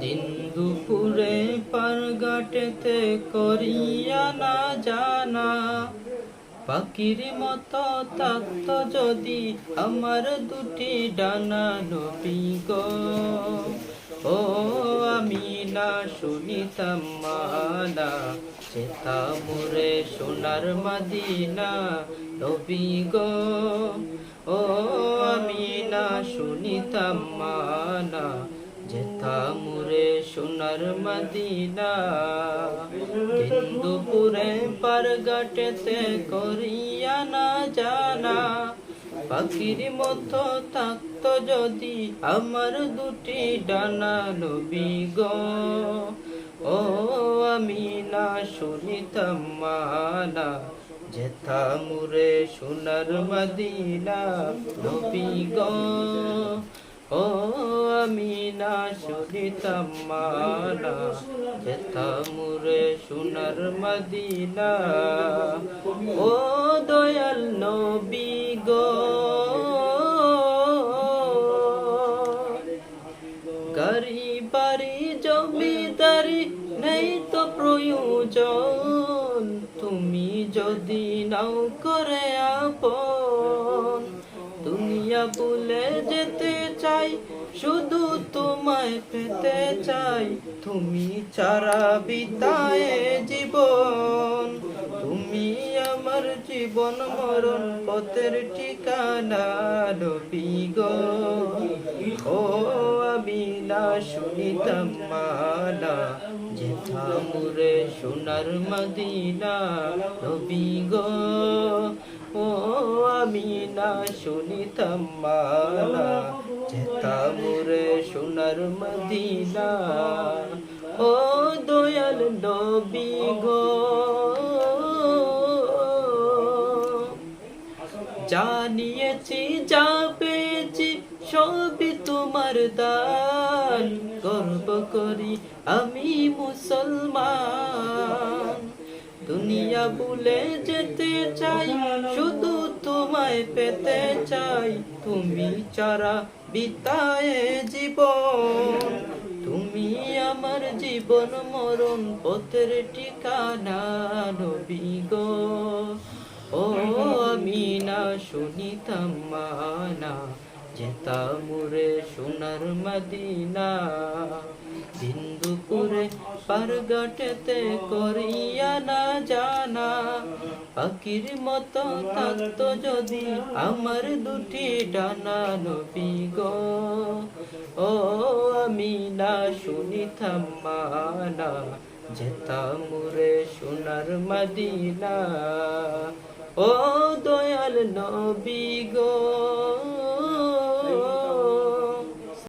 দিন দুপুরে পারগাটেতে করিয়া না জানা, পাখির মতো থাকত যদি আমার দুটি ডানা। নবী গো, ও আমি না শুনিতাম মানা, যেতাম রে সোনার মদিনা। নবী গো, ও আমি না শুনিতাম মানা, যেতাম রে সোনার মদিনা। দিন দুপুরে পারগাটেতে করিয়া না জানা, পাখির মতো থাকত যদি আমার দুটি ডানা। নবী গো, ও আমি না শুনিতাম মানা, যেতাম রে সোনার মদিনা। নবী গো, ও আমি না শুনিতাম মানা, যেতাম রে সোনার মদিনা। ও দয়াল নবী গো, গাড়ি বাড়ি জমিদারি নেই তো প্রয়োজন, তুমি যদি নাও করে আপন। দুনিয়া ভুলে যেতে চাই, শুধু তোমায় পেতে চাই, তুমি ছাড়া বিতায় জীবন। তুমি আমার জীবন মরণ পথের ঠিকানা। নবী গো, ও আমি না শুনিতাম মানা, যেতাম রে সোনার মদিনা। নবী গো, ও আমি না শুনিতাম মানা, যেতাম রে সোনার মদিনা। ও দয়াল নবী গো, জানিয়েছি যা পেয়েছি সবই তোমার দান, গর্ব করি আমি মুসলমান। দুনিয়া ভুলে যেতে চাই, শুধু তোমায় পেতে চাই, তুমি ছাড়া বিতায় জীবন। তুমি আমার জীবন মরণ পথের ঠিকানা। নবী গো, ও আমি না শুনিতাম মানা, যেতাম রে সোনার মদিনা। দিন দুপুরে পারগাটেতে করিয়া না জানা, পাখির মতো থাকত যদি আমার দুটি ডানা। নবী গো, ও আমি না শুনিতাম মানা, যেতাম রে সোনার মদিনা। ও দয়াল নবী গো।